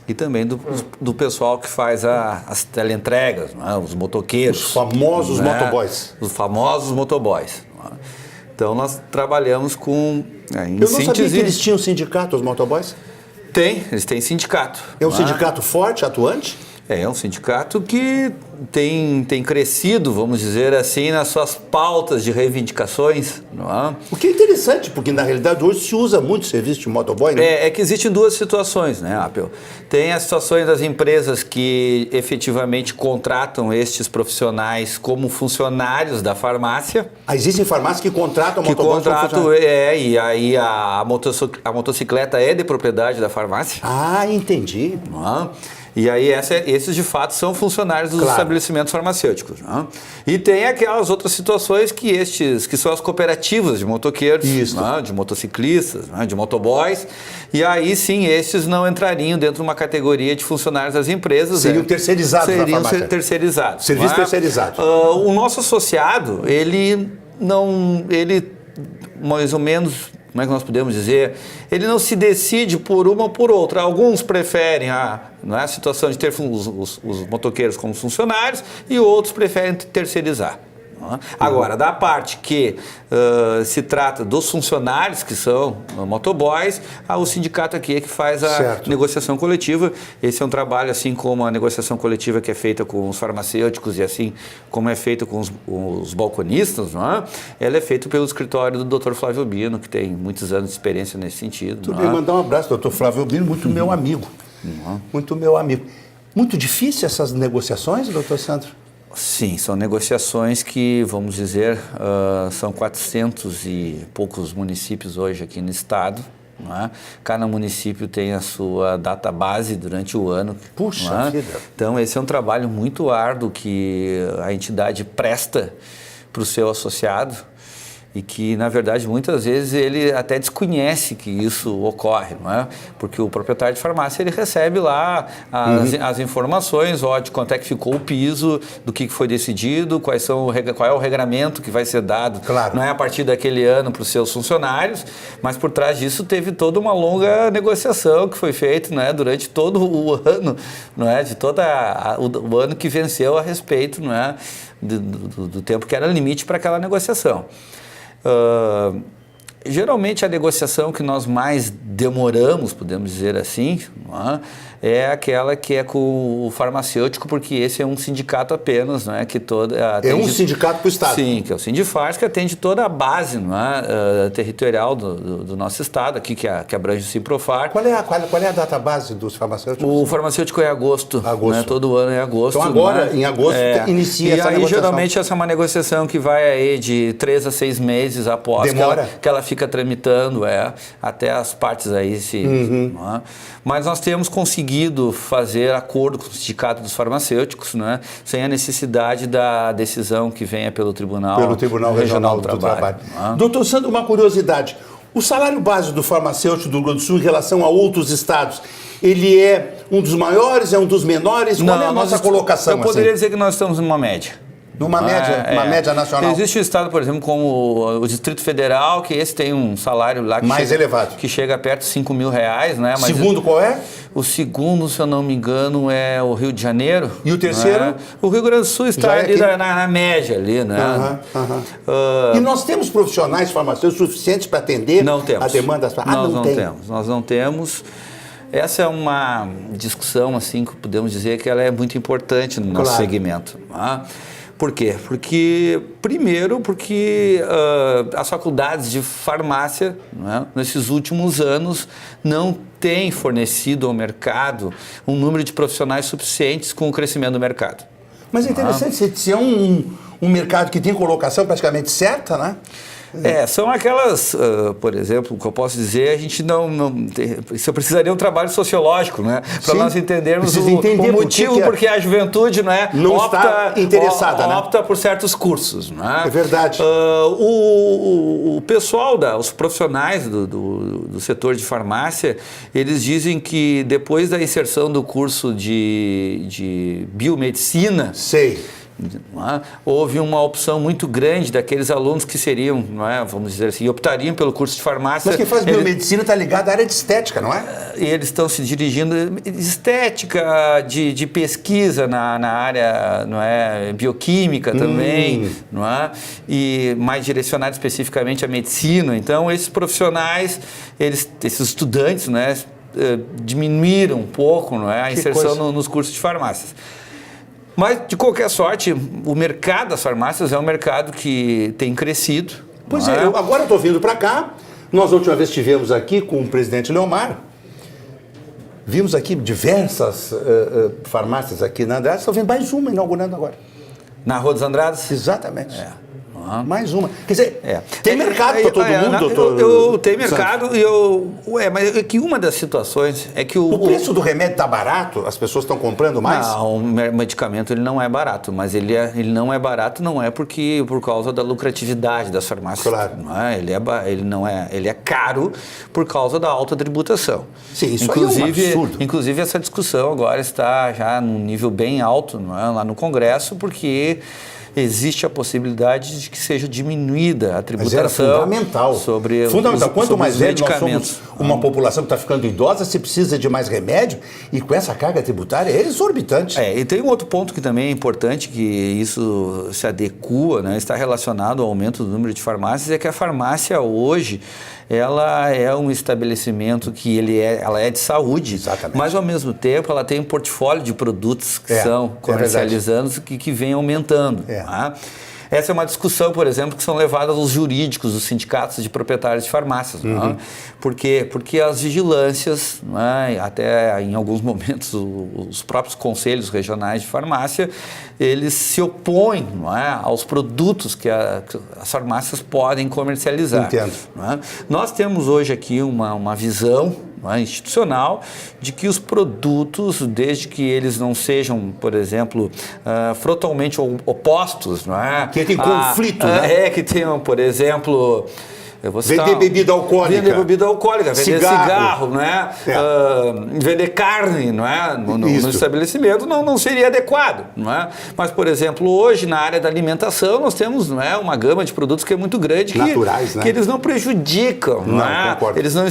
e também do pessoal que faz as teleentregas, não é? Os motoqueiros. Os famosos motoboys. Os famosos motoboys. Não é? Então nós trabalhamos com... Eu não sabia que eles tinham sindicato, os motoboys? Eles têm sindicato. É um sindicato forte, atuante? É um sindicato que tem crescido, vamos dizer assim, nas suas pautas de reivindicações. Não é? O que é interessante, porque na realidade hoje se usa muito o serviço de motoboy, né? É que existem duas situações, né, Appel? Tem as situações das empresas que efetivamente contratam estes profissionais como funcionários da farmácia. Existem farmácias que contratam motoboys como funcionários? E aí a motocicleta é de propriedade da farmácia. Entendi. Não é? E aí esses de fato são funcionários dos estabelecimentos farmacêuticos. Né? E tem aquelas outras situações que são as cooperativas de motoqueiros, né? De motociclistas, né? De motoboys. E aí sim, esses não entrariam dentro de uma categoria de funcionários das empresas. Seriam terceirizados na farmácia. Seriam terceirizados. Serviço terceirizado. O nosso associado, ele ele mais ou menos, como é que nós podemos dizer, ele não se decide por uma ou por outra. Alguns preferem a situação de ter os motoqueiros como funcionários e outros preferem terceirizar. Agora, da parte que se trata dos funcionários, que são motoboys, o sindicato aqui é que faz a negociação coletiva. Esse é um trabalho, assim como a negociação coletiva que é feita com os farmacêuticos e assim como é feita com os balconistas, ela é feita pelo escritório do Dr. Flávio Bino, que tem muitos anos de experiência nesse sentido. Tudo bem, mandar um abraço, Dr. Flávio Bino, muito meu amigo. Muito meu amigo. Muito difícil essas negociações, doutor Sandro? Sim, são negociações que, vamos dizer, são 400 e poucos municípios hoje aqui no estado. Cada município tem a sua data base durante o ano. Puxa vida! Então, esse é um trabalho muito árduo que a entidade presta para o seu associado e que, na verdade, muitas vezes ele até desconhece que isso ocorre, Porque o proprietário de farmácia, ele recebe lá as informações, de quanto é que ficou o piso, do que foi decidido, qual é o regramento que vai ser dado, não é a partir daquele ano para os seus funcionários, mas por trás disso teve toda uma longa negociação que foi feita, durante todo o ano, de todo o ano que venceu a respeito, do tempo que era limite para aquela negociação. Geralmente a negociação que nós mais demoramos, podemos dizer assim, é aquela que é com o farmacêutico, porque esse é um sindicato apenas, que atende, é um sindicato para o Estado? Sim, que é o Sindifars, que atende toda a base territorial do nosso Estado, aqui que abrange o Simprofar. Qual é a data base dos farmacêuticos? O farmacêutico é agosto. Todo ano é agosto. Então agora, em agosto, inicia essa negociação. E aí, geralmente, essa é uma negociação que vai aí de 3 a 6 meses após que ela fica tramitando, até as partes aí Mas nós temos conseguido fazer acordo com o Sindicato dos Farmacêuticos, sem a necessidade da decisão que venha pelo Tribunal Regional do Trabalho. Doutor Sandro, uma curiosidade. O salário base do farmacêutico do Rio Grande do Sul em relação a outros estados, ele é um dos maiores, é um dos menores? Qual é a nossa colocação? Eu poderia dizer que nós estamos numa média. Numa média nacional. Existe um estado, por exemplo, como o Distrito Federal, que esse tem um salário lá que mais elevado, que chega perto de R$5.000, Mas segundo qual é? O segundo, se eu não me engano, é o Rio de Janeiro. E o terceiro? O Rio Grande do Sul está ali na média ali, E nós temos profissionais farmacêuticos suficientes para atender a demanda? Nós não temos. Essa é uma discussão, assim, que podemos dizer que ela é muito importante no nosso segmento. Por quê? Primeiro, porque as faculdades de farmácia, nesses últimos anos, não têm fornecido ao mercado um número de profissionais suficientes com o crescimento do mercado. Mas é interessante, se é um mercado que tem colocação praticamente certa, São aquelas, por exemplo, o que eu posso dizer, a gente isso precisaria um trabalho sociológico, para nós entendermos o motivo porque a juventude não está interessada, opta por certos cursos. É verdade. O pessoal, os profissionais do setor de farmácia, eles dizem que depois da inserção do curso de biomedicina, houve uma opção muito grande daqueles alunos que seriam, vamos dizer assim, optariam pelo curso de farmácia. Mas quem faz biomedicina está ligado à área de estética, não é? E eles estão se dirigindo estética, de pesquisa na área, bioquímica também, e mais direcionado especificamente à medicina. Então, esses profissionais, esses estudantes, diminuíram um pouco, a inserção nos cursos de farmácias. Mas, de qualquer sorte, o mercado das farmácias é um mercado que tem crescido. Pois agora eu estou vindo para cá. Nós, a última vez, estivemos aqui com o presidente Leomar. Vimos aqui diversas farmácias aqui na Andrade. Estou vendo mais uma inaugurando agora. Na Rua dos Andrades? Exatamente. Mais uma. Quer dizer, tem mercado para todo mundo, doutor? Tem mercado mas é que uma das situações é que o preço do remédio está barato? As pessoas estão comprando mais? Não, o medicamento ele não é barato, mas ele não é barato não é por causa da lucratividade das farmácias. Claro. Ele é caro por causa da alta tributação. Sim, isso é um absurdo. Inclusive essa discussão agora está já num nível bem alto, lá no Congresso, porque existe a possibilidade de que seja diminuída a tributação. Mas é fundamental. Sobre fundamental. Quanto sobre mais os velho nós medicamentos. somos uma população que está ficando idosa, você precisa de mais remédio e com essa carga tributária é exorbitante. E tem um outro ponto que também é importante, que isso se adequa, né, está relacionado ao aumento do número de farmácias, é que a farmácia hoje ela é um estabelecimento que ela é de saúde. Exatamente. Mas ao mesmo tempo ela tem um portfólio de produtos que são comercializados que vem aumentando. Tá? Essa é uma discussão, por exemplo, que são levadas aos jurídicos, os sindicatos de proprietários de farmácias. Não é? Por quê? Porque as vigilâncias, não é? Até em alguns momentos os próprios conselhos regionais de farmácia, eles se opõem, não é? Aos produtos que as farmácias podem comercializar. Entendo. Não é? Nós temos hoje aqui uma visão institucional de que os produtos, desde que eles não sejam, por exemplo, frontalmente opostos, não é? Que tem conflito, né? Que tenham, por exemplo... Vender bebida alcoólica. Vender bebida alcoólica, vender cigarro, não é? Vender carne, não é? No estabelecimento não seria adequado, não é? Mas, por exemplo, hoje na área da alimentação nós temos, não é, uma gama de produtos que é muito grande, naturais, que eles não prejudicam, não é? Concordo. Eles não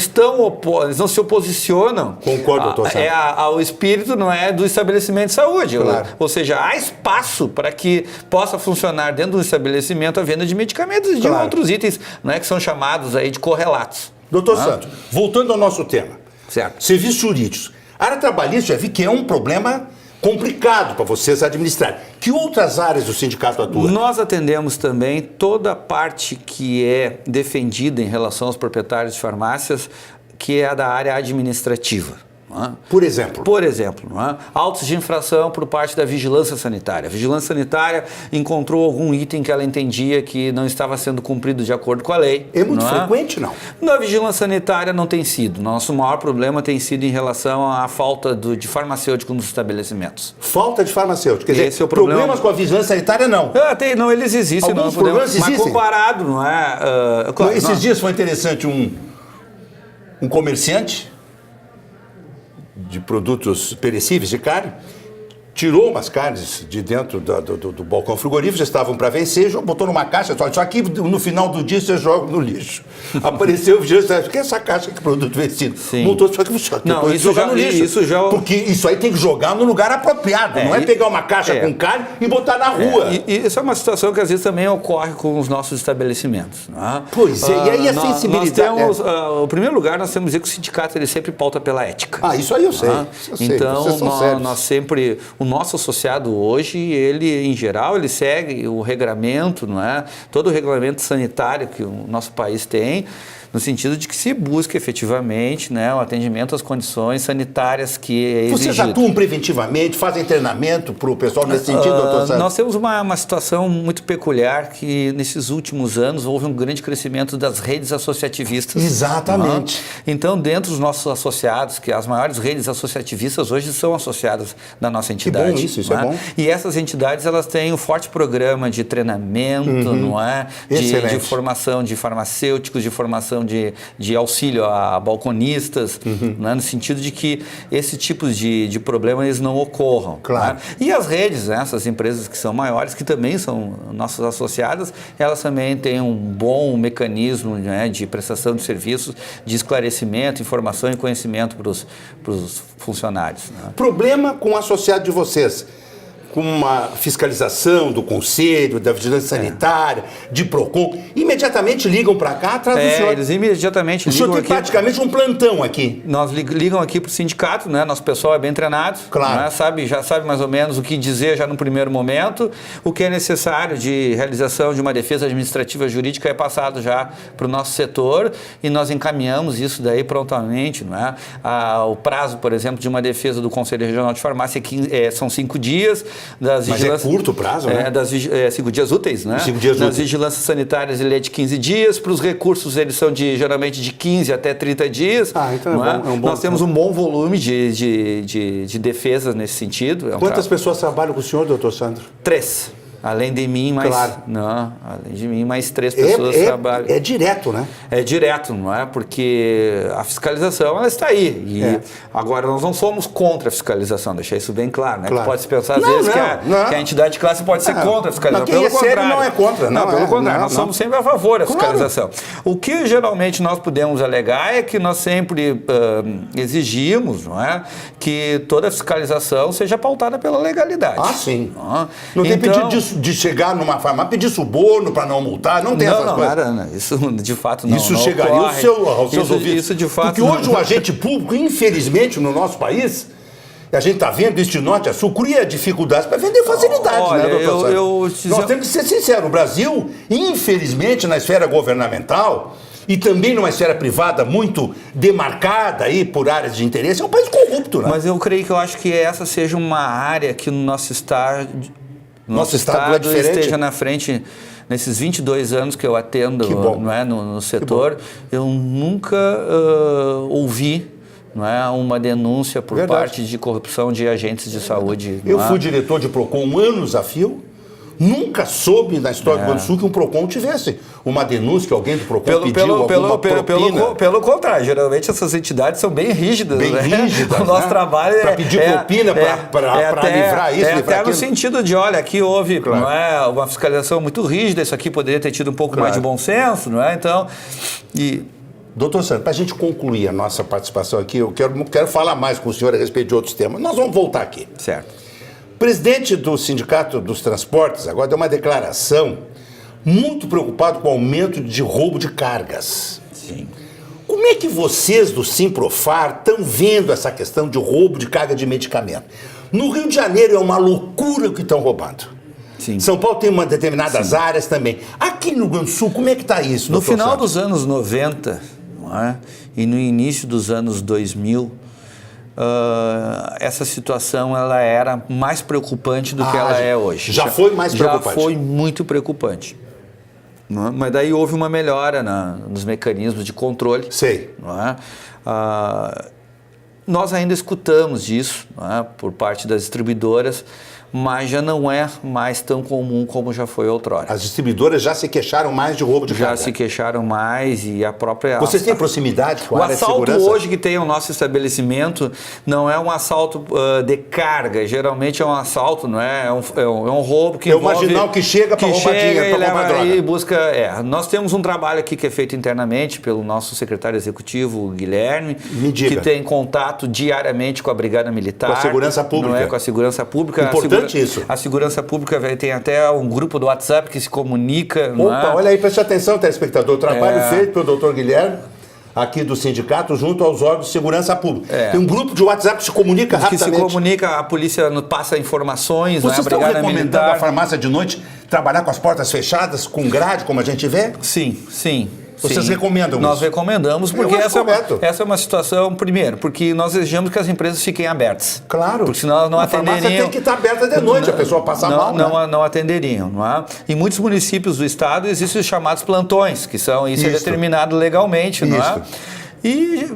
eles não se oposicionam. Concordo, doutor Sandro. Ao espírito, não é, do estabelecimento de saúde. Claro. Ou seja, há espaço para que possa funcionar dentro do estabelecimento a venda de medicamentos e de outros itens, não é, que são chamados aí de correlatos. Doutor Santos, voltando ao nosso tema. Certo. Serviços jurídicos. A área trabalhista, já vi que é um problema complicado para vocês administrarem. Que outras áreas do sindicato atuam? Nós atendemos também toda a parte que é defendida em relação aos proprietários de farmácias, que é a da área administrativa. Por exemplo? Por exemplo, autos de infração por parte da vigilância sanitária. A vigilância sanitária encontrou algum item que ela entendia que não estava sendo cumprido de acordo com a lei. É muito frequente, não? Na vigilância sanitária não tem sido. Nosso maior problema tem sido em relação à falta de farmacêutico nos estabelecimentos. Falta de farmacêutico. Quer dizer, esse é o problema. Problemas com a vigilância sanitária, não? Não, eles existem. Alguns problemas existem. Mas comparado, não é? Esses dias foi interessante um comerciante de produtos perecíveis de carne, tirou umas carnes de dentro do balcão frigorífico, já estavam para vencer, botou numa caixa, só aqui no final do dia você joga no lixo. Apareceu o vigilante, o que é essa caixa de produto vencido? Montou só que não, isso jogar no lixo. Porque isso aí tem que jogar no lugar apropriado, não é pegar uma caixa com carne e botar na rua. E isso é uma situação que às vezes também ocorre com os nossos estabelecimentos. Não é? Pois é, e aí a sensibilidade... Nós temos, em primeiro lugar, nós temos que o sindicato ele sempre pauta pela ética. Isso aí eu sei. Então, nós sempre... O nosso associado hoje, ele, em geral, ele segue o regramento, não é? Todo o regulamento sanitário que o nosso país tem, no sentido de que se busca efetivamente, né, o atendimento às condições sanitárias que é exigido. Vocês atuam preventivamente, fazem treinamento para o pessoal nesse sentido, doutor Santos? Nós temos uma situação muito peculiar que nesses últimos anos houve um grande crescimento das redes associativistas. Exatamente. Então, dentro dos nossos associados, que as maiores redes associativistas hoje são associadas da nossa entidade. Que bom isso é bom. E essas entidades, elas têm um forte programa de treinamento, não é? De formação de farmacêuticos, de formação de auxílio a balconistas, né? No sentido de que esse tipo de problema eles não ocorram. Claro. Né? E as redes, né? Essas empresas que são maiores, que também são nossas associadas, elas também têm um bom mecanismo, né, de prestação de serviços, de esclarecimento, informação e conhecimento para os funcionários. Né? Problema com o associado de vocês? Com uma fiscalização do Conselho, da Vigilância Sanitária, de PROCON, imediatamente ligam para cá, atrás do senhor. Eles imediatamente ligam aqui. O senhor tem praticamente um plantão aqui. Nós ligam aqui para o sindicato, né? Nosso pessoal é bem treinado, claro. Né? Já sabe mais ou menos o que dizer já no primeiro momento, o que é necessário de realização de uma defesa administrativa jurídica é passado já para o nosso setor e nós encaminhamos isso daí prontamente, não é? O prazo, por exemplo, de uma defesa do Conselho Regional de Farmácia são 5 dias. Mas é curto o prazo, né? 5 dias úteis, né? 5 dias úteis. Das vigilâncias sanitárias ele é de 15 dias, para os recursos eles são geralmente de 15 até 30 dias. Então é bom. Nós temos um bom volume de defesas nesse sentido. Quantas pessoas trabalham com o senhor, doutor Sandro? 3. Além de mim, mais... Claro. Não, além de mim, mais 3 pessoas trabalham. É direto, né? É direto, não é? Porque a fiscalização, ela está aí. E agora, nós não somos contra a fiscalização, deixar isso bem claro, né? Claro. Que pode se pensar, às vezes, que a entidade de classe pode ser contra a fiscalização. Quem pelo é sério contrário. não é contra. Não, pelo contrário. Não, nós somos sempre a favor da fiscalização. O que, geralmente, nós podemos alegar é que nós sempre exigimos, não é? Que toda a fiscalização seja pautada pela legalidade. Ah, sim. Não tem pedido de chegar numa farmácia, pedir suborno para não multar, não tem essas coisas. Não, isso de fato não. Isso não chegaria ocorre. aos seus ouvidos. Isso de fato. Porque hoje o agente público, infelizmente, no nosso país, a gente está vendo isso de norte a sul, cria dificuldades para vender facilidades, Olha, né, doutor? Nós temos que ser sinceros. O Brasil, infelizmente, na esfera governamental e também numa esfera privada muito demarcada aí por áreas de interesse, é um país corrupto, né? Mas eu acho que essa seja uma área que no nosso estado... Nosso estado é diferente. Esteja na frente, nesses 22 anos que eu atendo não é, no setor, eu nunca ouvi não é, uma denúncia por parte de corrupção de agentes de saúde. Eu fui diretor de PROCON anos a fio, nunca soube na história do Rio Grande do Sul que um PROCON tivesse uma denúncia que alguém do PROCON pediu alguma propina. Pelo contrário, geralmente essas entidades são bem rígidas. Bem rígidas, o nosso trabalho para pedir propina, para livrar isso, livrar até aquilo. no sentido de, olha, aqui houve não é, uma fiscalização muito rígida, isso aqui poderia ter tido um pouco mais de bom senso, não é? Então, Doutor Sandro, para a gente concluir a nossa participação aqui, eu quero falar mais com o senhor a respeito de outros temas. Nós vamos voltar aqui. Certo. O presidente do Sindicato dos Transportes agora deu uma declaração muito preocupado com o aumento de roubo de cargas. Sim. Como é que vocês do Simprofar estão vendo essa questão de roubo de carga de medicamento? No Rio de Janeiro é uma loucura o que estão roubando. Sim. São Paulo tem determinadas áreas também. Aqui no Rio Grande do Sul, como é que está isso, No doutor final Santos? dos anos 90 não é? E no início dos anos 2000, essa situação ela era mais preocupante do que ela é hoje. Já foi mais preocupante? Já foi muito preocupante. Não é? Mas daí houve uma melhora nos mecanismos de controle. Sei. Não é? Nós ainda escutamos disso, não é? Por parte das distribuidoras, mas já não é mais tão comum como já foi outrora. As distribuidoras já se queixaram mais de roubo de carga? Já se queixaram mais e a própria... Vocês têm proximidade com a área de segurança? O assalto hoje que tem o nosso estabelecimento não é um assalto de carga, geralmente é um assalto, não é? É um roubo que envolve... É o marginal que chega para roubar dinheiro, para roubar droga. E busca... Nós temos um trabalho aqui que é feito internamente pelo nosso secretário executivo, Guilherme, que tem contato diariamente com a Brigada Militar. Com a segurança pública. Não é? Com a segurança pública. Importante isso. A segurança pública tem até um grupo do WhatsApp que se comunica. Opa, olha aí, preste atenção, telespectador. Trabalho feito pelo doutor Guilherme, aqui do sindicato, junto aos órgãos de segurança pública. Tem um grupo de WhatsApp que se comunica rapidamente. Que se comunica, a polícia passa informações. Vocês estão recomendando militar. a farmácia de noite trabalhar com as portas fechadas, com grade, como a gente vê? Sim, sim. Vocês recomendam Nós isso? recomendamos, porque essa é uma situação, primeiro, porque nós desejamos que as empresas fiquem abertas. Claro. Porque senão elas não atenderiam. A farmácia tem que estar aberta de noite, a pessoa passa mal, né? Não atenderiam, não é? Em muitos municípios do estado existem os chamados plantões, que são, isso é determinado legalmente, não é? E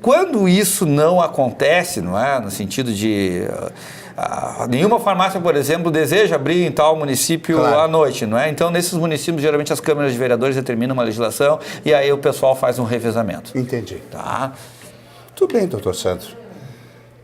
quando isso não acontece, não é? No sentido de... nenhuma farmácia, por exemplo, deseja abrir em tal município à noite, não é? Então, nesses municípios, geralmente as câmaras de vereadores determinam uma legislação e aí o pessoal faz um revezamento. Entendi. Tá? Tudo bem, doutor Santos.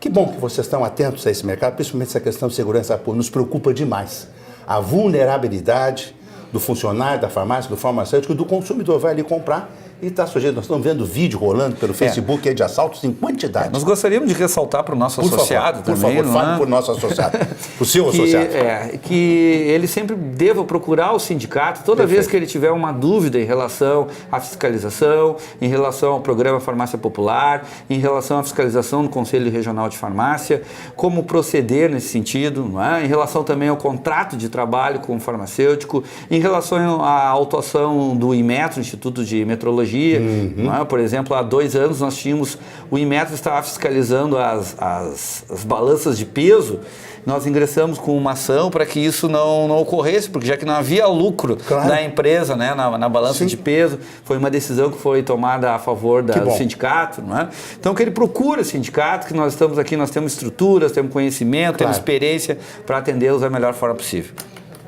Que bom que vocês estão atentos a esse mercado, principalmente essa questão de segurança pública. Nos preocupa demais. A vulnerabilidade do funcionário da farmácia, do farmacêutico e do consumidor. Vai ali comprar e está sujeito. Nós estamos vendo vídeo rolando pelo Facebook de assaltos em quantidade. Nós gostaríamos de ressaltar para o nosso associado também. Por favor, fale para o nosso associado, o seu associado. Que ele sempre deva procurar o sindicato toda vez que ele tiver uma dúvida em relação à fiscalização, em relação ao programa Farmácia Popular, em relação à fiscalização do Conselho Regional de Farmácia, como proceder nesse sentido, não é? Em relação também ao contrato de trabalho com o farmacêutico, em relação à autuação do Inmetro, Instituto de Metrologia. Não é? Por exemplo, há 2 anos nós tínhamos, o Inmetro estava fiscalizando as balanças de peso, nós ingressamos com uma ação para que isso não ocorresse, porque já que não havia lucro da empresa, né, na balança de peso, foi uma decisão que foi tomada a favor do sindicato. Não é? Então, que ele procura o sindicato, que nós estamos aqui, nós temos estruturas, temos conhecimento, temos experiência para atendê-los da melhor forma possível.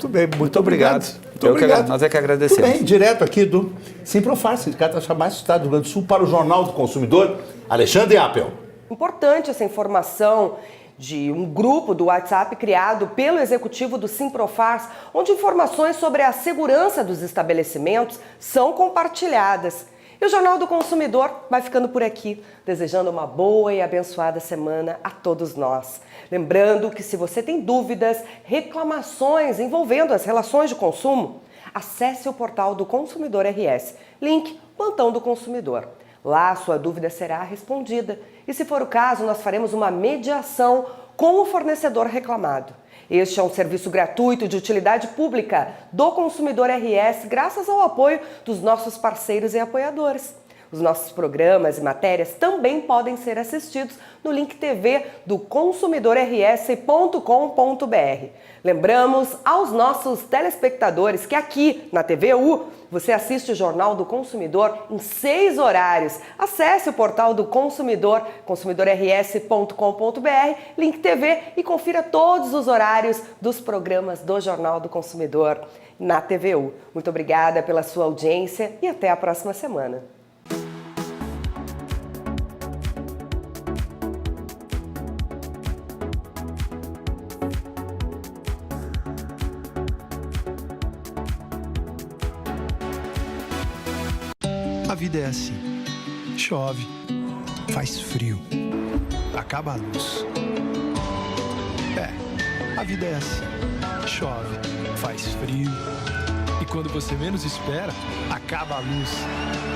Muito bem, muito obrigado. Muito obrigado. Nós é que agradecemos. Muito bem, direto aqui do Simprofar, Sindicato das Farmácias do Estado do Rio Grande do Sul, para o Jornal do Consumidor, Alexandre Appel. Importante essa informação de um grupo do WhatsApp criado pelo executivo do Simprofars, onde informações sobre a segurança dos estabelecimentos são compartilhadas. E o Jornal do Consumidor vai ficando por aqui, desejando uma boa e abençoada semana a todos nós. Lembrando que se você tem dúvidas, reclamações envolvendo as relações de consumo, acesse o portal do Consumidor RS, link Plantão do Consumidor. Lá sua dúvida será respondida e, se for o caso, nós faremos uma mediação com o fornecedor reclamado. Este é um serviço gratuito de utilidade pública do Consumidor RS, graças ao apoio dos nossos parceiros e apoiadores. Os nossos programas e matérias também podem ser assistidos no link TV do consumidorrs.com.br. Lembramos aos nossos telespectadores que aqui na TVU você assiste o Jornal do Consumidor em 6 horários. Acesse o portal do Consumidor, consumidorrs.com.br, link TV e confira todos os horários dos programas do Jornal do Consumidor na TVU. Muito obrigada pela sua audiência e até a próxima semana. A vida é assim, chove, faz frio, acaba a luz. A vida é assim, chove, faz frio e quando você menos espera, acaba a luz.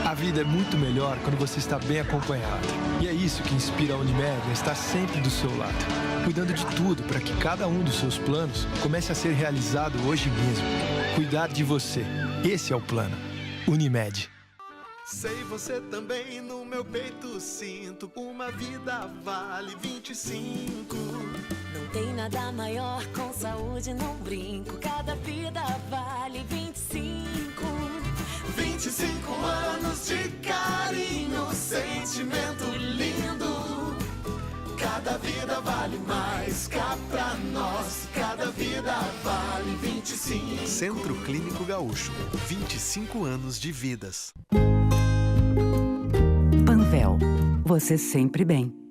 A vida é muito melhor quando você está bem acompanhado. E é isso que inspira a Unimed a estar sempre do seu lado, cuidando de tudo para que cada um dos seus planos comece a ser realizado hoje mesmo. Cuidar de você, esse é o plano. Unimed. Sei você também, no meu peito sinto, uma vida vale 25. Não tem nada maior, com saúde não brinco, cada vida vale 25. 25 anos de carinho, sentimento lindo. Cada vida vale mais, cá pra nós, cada vida vale 25. Centro Clínico Gaúcho, 25 anos de vidas. Panvel, você sempre bem.